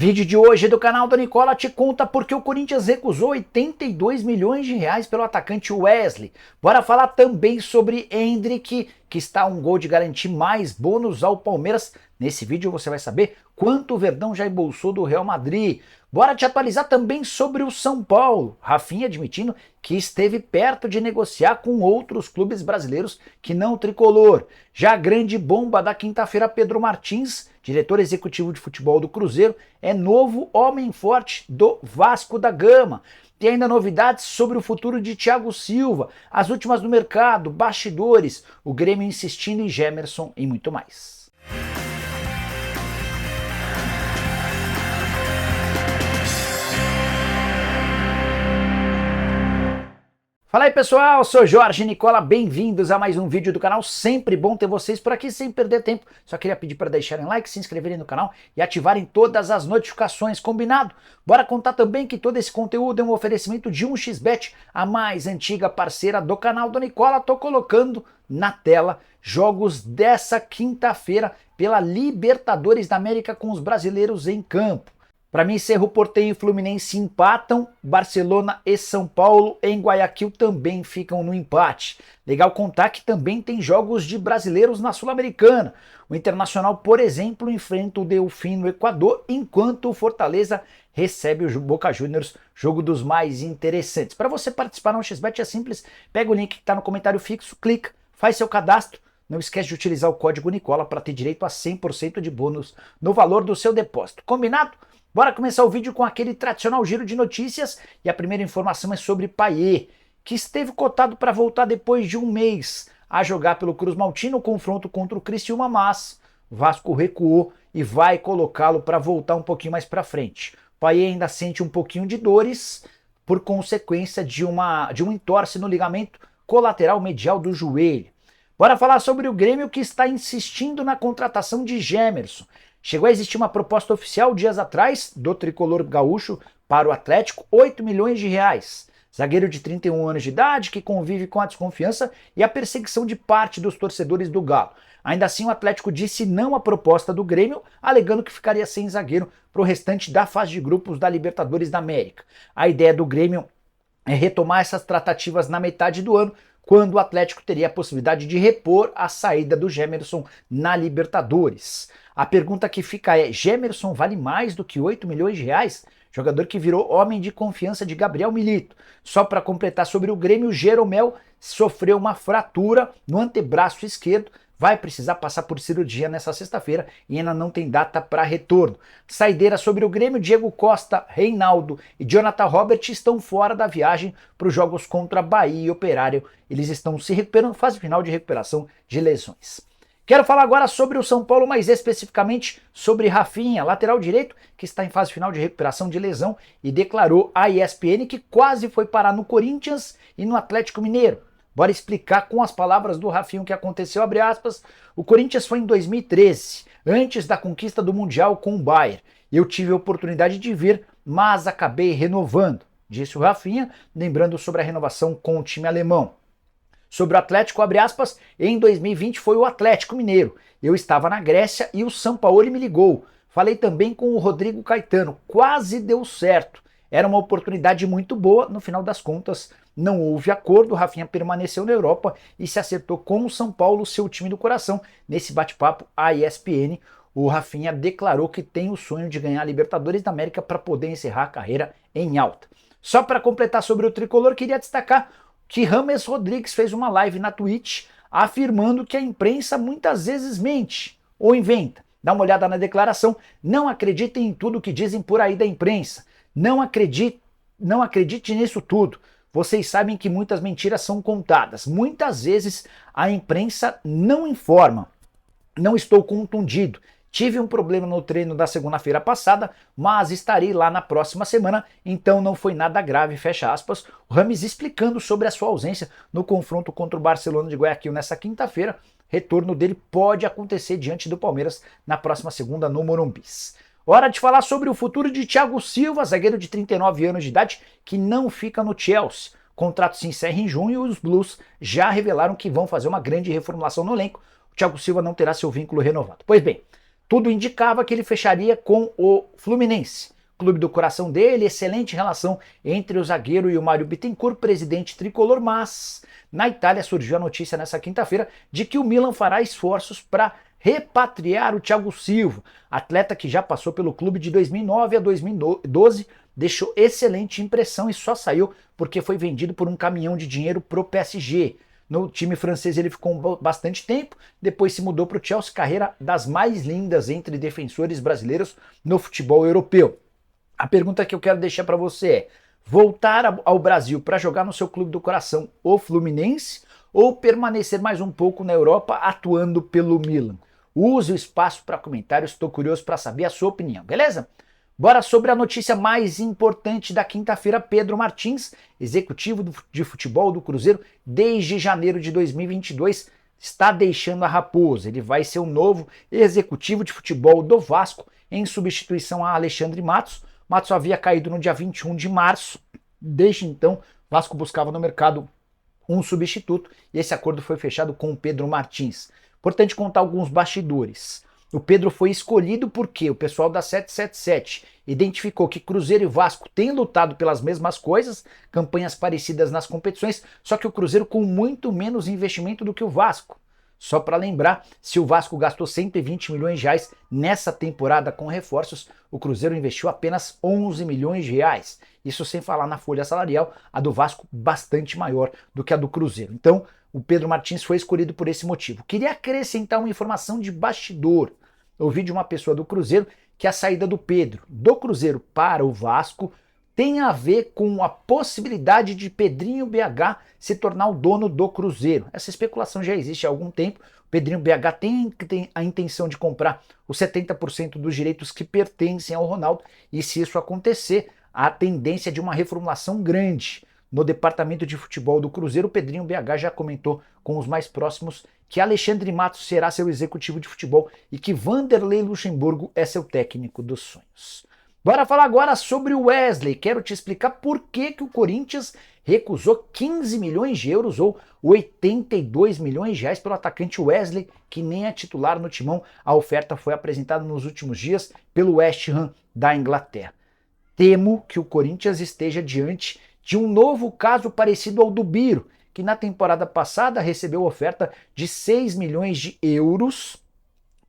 Vídeo de hoje do canal da Nicola te conta porque o Corinthians recusou 82 milhões de reais pelo atacante Wesley. Bora falar também sobre Endrick, que está a um gol de garantir mais bônus ao Palmeiras. Nesse vídeo você vai saber quanto o Verdão já embolsou do Real Madrid. Bora te atualizar também sobre o São Paulo. Rafinha admitindo que esteve perto de negociar com outros clubes brasileiros que não o tricolor. Já a grande bomba da quinta-feira, Pedro Martins, diretor executivo de futebol do Cruzeiro, é novo homem forte do Vasco da Gama. Tem ainda novidades sobre o futuro de Thiago Silva, as últimas no mercado, bastidores, o Grêmio insistindo em Gemerson e muito mais. Fala aí pessoal, sou Jorge Nicola, bem-vindos a mais um vídeo do canal, sempre bom ter vocês por aqui sem perder tempo, só queria pedir para deixarem like, se inscreverem no canal e ativarem todas as notificações, combinado? Bora contar também que todo esse conteúdo é um oferecimento de 1xBet, a mais antiga parceira do canal do Nicola. Tô colocando na tela jogos dessa quinta-feira pela Libertadores da América com os brasileiros em campo. Para mim, Cerro Porteño e Fluminense empatam, Barcelona e São Paulo em Guayaquil também ficam no empate. Legal contar que também tem jogos de brasileiros na Sul-Americana. O Internacional, por exemplo, enfrenta o Delfim no Equador, enquanto o Fortaleza recebe o Boca Juniors, jogo dos mais interessantes. Para você participar no XBet é simples, pega o link que está no comentário fixo, clica, faz seu cadastro. Não esquece de utilizar o código Nicola para ter direito a 100% de bônus no valor do seu depósito. Combinado? Bora começar o vídeo com aquele tradicional giro de notícias e a primeira informação é sobre Payet, que esteve cotado para voltar depois de um mês a jogar pelo Cruz Maltino no confronto contra o Criciúma, mas o Vasco recuou e vai colocá-lo para voltar um pouquinho mais para frente. Payet ainda sente um pouquinho de dores por consequência de um entorse no ligamento colateral medial do joelho. Bora falar sobre o Grêmio, que está insistindo na contratação de Gemerson. Chegou a existir uma proposta oficial dias atrás do tricolor gaúcho para o Atlético, 8 milhões de reais. Zagueiro de 31 anos de idade que convive com a desconfiança e a perseguição de parte dos torcedores do Galo. Ainda assim, o Atlético disse não à proposta do Grêmio, alegando que ficaria sem zagueiro para o restante da fase de grupos da Libertadores da América. A ideia do Grêmio é retomar essas tratativas na metade do ano, quando o Atlético teria a possibilidade de repor a saída do Gemerson na Libertadores. A pergunta que fica é: Gemerson vale mais do que 8 milhões de reais? Jogador que virou homem de confiança de Gabriel Milito. Só para completar sobre o Grêmio, Jeromel sofreu uma fratura no antebraço esquerdo, vai precisar passar por cirurgia nessa sexta-feira e ainda não tem data para retorno. Saideira sobre o Grêmio, Diego Costa, Reinaldo e Jonathan Robert estão fora da viagem para os jogos contra Bahia e Operário. Eles estão se recuperando, fase final de recuperação de lesões. Quero falar agora sobre o São Paulo, mais especificamente sobre Rafinha, lateral direito, que está em fase final de recuperação de lesão e declarou à ESPN que quase foi parar no Corinthians e no Atlético Mineiro. Bora explicar com as palavras do Rafinha o que aconteceu, abre aspas. O Corinthians foi em 2013, antes da conquista do Mundial com o Bayern. Eu tive a oportunidade de vir, mas acabei renovando, disse o Rafinha, lembrando sobre a renovação com o time alemão. Sobre o Atlético, abre aspas, em 2020 foi o Atlético Mineiro. Eu estava na Grécia e o Sampaoli me ligou. Falei também com o Rodrigo Caetano, quase deu certo. Era uma oportunidade muito boa, no final das contas não houve acordo, o Rafinha permaneceu na Europa e se acertou com o São Paulo, seu time do coração. Nesse bate-papo à ESPN, o Rafinha declarou que tem o sonho de ganhar a Libertadores da América para poder encerrar a carreira em alta. Só para completar sobre o tricolor, queria destacar que James Rodrigues fez uma live na Twitch afirmando que a imprensa muitas vezes mente ou inventa. Dá uma olhada na declaração, não acreditem em tudo que dizem por aí da imprensa, não acredite nisso tudo. Vocês sabem que muitas mentiras são contadas, muitas vezes a imprensa não informa. Não estou contundido. Tive um problema no treino da segunda-feira passada, mas estarei lá na próxima semana, então não foi nada grave, fecha aspas. O Rames explicando sobre a sua ausência no confronto contra o Barcelona de Guayaquil nessa quinta-feira. Retorno dele pode acontecer diante do Palmeiras na próxima segunda no Morumbi. Hora de falar sobre o futuro de Thiago Silva, zagueiro de 39 anos de idade, que não fica no Chelsea. O contrato se encerra em junho e os Blues já revelaram que vão fazer uma grande reformulação no elenco. O Thiago Silva não terá seu vínculo renovado. Pois bem, Tudo indicava que ele fecharia com o Fluminense, clube do coração dele, excelente relação entre o zagueiro e o Mário Bittencourt, presidente tricolor, mas na Itália surgiu a notícia nessa quinta-feira de que o Milan fará esforços para repatriar o Thiago Silva, atleta que já passou pelo clube de 2009 a 2012, deixou excelente impressão e só saiu porque foi vendido por um caminhão de dinheiro pro PSG. No time francês ele ficou bastante tempo, depois se mudou para o Chelsea, carreira das mais lindas entre defensores brasileiros no futebol europeu. A pergunta que eu quero deixar para você é: voltar ao Brasil para jogar no seu clube do coração, o Fluminense, ou permanecer mais um pouco na Europa atuando pelo Milan? Use o espaço para comentários, estou curioso para saber a sua opinião, beleza? Bora sobre a notícia mais importante da quinta-feira. Pedro Martins, executivo de futebol do Cruzeiro desde janeiro de 2022, está deixando a Raposa. Ele vai ser o novo executivo de futebol do Vasco em substituição a Alexandre Matos. Matos havia caído no dia 21 de março. Desde então, Vasco buscava no mercado um substituto e esse acordo foi fechado com o Pedro Martins. Importante contar alguns bastidores. O Pedro foi escolhido porque o pessoal da 777 identificou que Cruzeiro e Vasco têm lutado pelas mesmas coisas, campanhas parecidas nas competições, só que o Cruzeiro com muito menos investimento do que o Vasco. Só para lembrar, se o Vasco gastou 120 milhões de reais nessa temporada com reforços, o Cruzeiro investiu apenas 11 milhões de reais. Isso sem falar na folha salarial, a do Vasco bastante maior do que a do Cruzeiro. Então, o Pedro Martins foi escolhido por esse motivo. Queria acrescentar uma informação de bastidor. Ouvi de uma pessoa do Cruzeiro que a saída do Pedro do Cruzeiro para o Vasco tem a ver com a possibilidade de Pedrinho BH se tornar o dono do Cruzeiro. Essa especulação já existe há algum tempo. O Pedrinho BH tem a intenção de comprar os 70% dos direitos que pertencem ao Ronaldo, e se isso acontecer, a tendência de uma reformulação grande no departamento de futebol do Cruzeiro. O Pedrinho BH já comentou com os mais próximos que Alexandre Matos será seu executivo de futebol e que Vanderlei Luxemburgo é seu técnico dos sonhos. Bora falar agora sobre o Wesley. Quero te explicar por que o Corinthians recusou 15 milhões de euros ou 82 milhões de reais pelo atacante Wesley, que nem é titular no Timão. A oferta foi apresentada nos últimos dias pelo West Ham da Inglaterra. Temo que o Corinthians esteja diante de um novo caso parecido ao do Biro, que na temporada passada recebeu oferta de 6 milhões de euros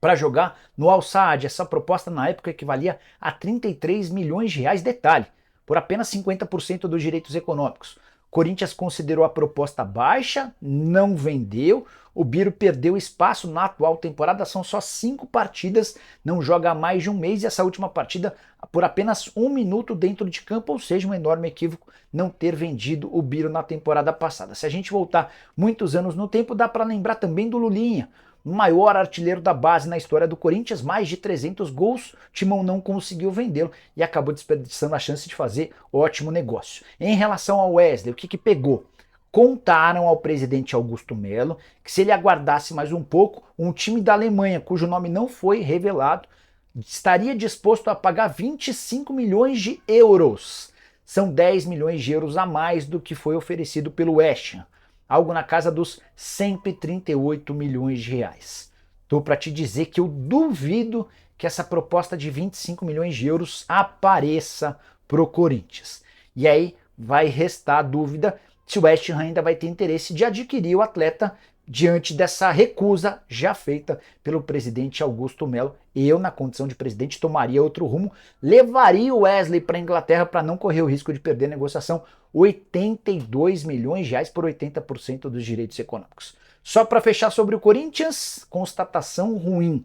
para jogar no Al Sadd. Essa proposta na época equivalia a 33 milhões de reais, detalhe, por apenas 50% dos direitos econômicos. Corinthians considerou a proposta baixa, não vendeu. O Biro perdeu espaço na atual temporada, são só 5 partidas, não joga há mais de um mês, e essa última partida por apenas 1 minuto dentro de campo, ou seja, um enorme equívoco não ter vendido o Biro na temporada passada. Se a gente voltar muitos anos no tempo, dá para lembrar também do Lulinha, o maior artilheiro da base na história do Corinthians, mais de 300 gols, o Timão não conseguiu vendê-lo e acabou desperdiçando a chance de fazer ótimo negócio. Em relação ao Wesley, o que pegou? Contaram ao presidente Augusto Melo que se ele aguardasse mais um pouco, um time da Alemanha, cujo nome não foi revelado, estaria disposto a pagar 25 milhões de euros. São 10 milhões de euros a mais do que foi oferecido pelo West Ham. Algo na casa dos 138 milhões de reais. Estou para te dizer que eu duvido que essa proposta de 25 milhões de euros apareça pro Corinthians. E aí vai restar a dúvida se o West Ham ainda vai ter interesse de adquirir o atleta diante dessa recusa já feita pelo presidente Augusto Melo. Eu, na condição de presidente, tomaria outro rumo, levaria o Wesley para a Inglaterra para não correr o risco de perder a negociação. 82 milhões de reais por 80% dos direitos econômicos. Só para fechar sobre o Corinthians, constatação ruim.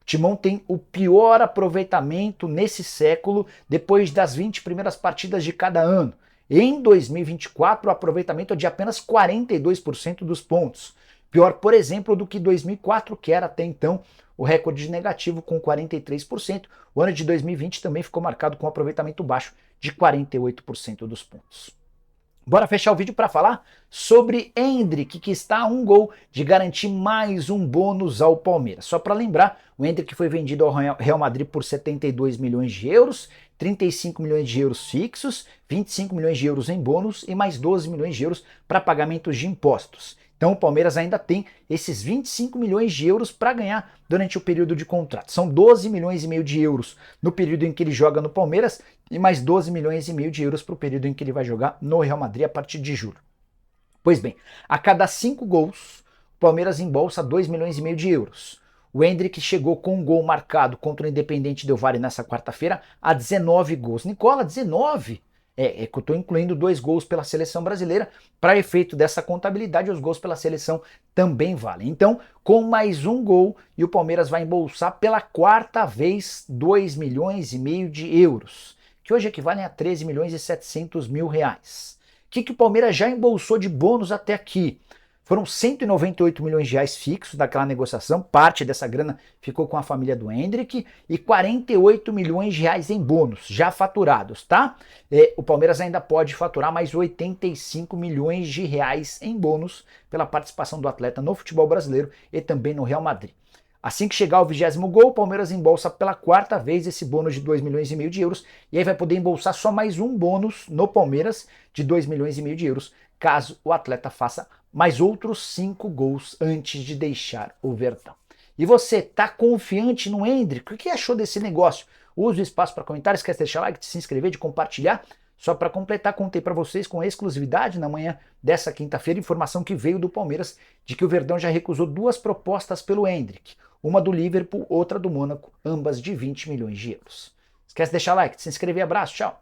O Timão tem o pior aproveitamento nesse século depois das 20 primeiras partidas de cada ano. Em 2024, o aproveitamento é de apenas 42% dos pontos. Pior, por exemplo, do que 2004, que era até então o recorde negativo com 43%. O ano de 2020 também ficou marcado com aproveitamento baixo de 48% dos pontos. Bora fechar o vídeo para falar sobre Endrick, que está a um gol de garantir mais um bônus ao Palmeiras. Só para lembrar, o Endrick foi vendido ao Real Madrid por 72 milhões de euros, 35 milhões de euros fixos, 25 milhões de euros em bônus e mais 12 milhões de euros para pagamentos de impostos. Então o Palmeiras ainda tem esses 25 milhões de euros para ganhar durante o período de contrato. São 12 milhões e meio de euros no período em que ele joga no Palmeiras e mais 12 milhões e meio de euros para o período em que ele vai jogar no Real Madrid a partir de julho. Pois bem, a cada 5 gols, o Palmeiras embolsa 2 milhões e meio de euros. O Endrick chegou com um gol marcado contra o Independiente Del Valle nessa quarta-feira a 19 gols. Nicola, 19? É que eu estou incluindo 2 gols pela seleção brasileira. Para efeito dessa contabilidade, os gols pela seleção também valem. Então, com mais um gol, e o Palmeiras vai embolsar pela quarta vez 2 milhões e meio de euros, que hoje equivalem a 13 milhões e 700 mil reais. O que o Palmeiras já embolsou de bônus até aqui? Foram 198 milhões de reais fixos daquela negociação, parte dessa grana ficou com a família do Endrick, e 48 milhões de reais em bônus, já faturados, tá? O Palmeiras ainda pode faturar mais 85 milhões de reais em bônus pela participação do atleta no futebol brasileiro e também no Real Madrid. Assim que chegar ao 20º gol, o Palmeiras embolsa pela quarta vez esse bônus de 2 milhões e meio de euros, e aí vai poder embolsar só mais um bônus no Palmeiras de 2 milhões e meio de euros, caso o atleta faça mais outros 5 gols antes de deixar o Verdão. E você, tá confiante no Endrick? O que achou desse negócio? Use o espaço para comentar, esquece de deixar like, de se inscrever, de compartilhar. Só para completar, contei para vocês com exclusividade na manhã dessa quinta-feira, informação que veio do Palmeiras de que o Verdão já recusou 2 propostas pelo Endrick. Uma do Liverpool, outra do Mônaco, ambas de 20 milhões de euros. Esquece de deixar like, de se inscrever, abraço, tchau!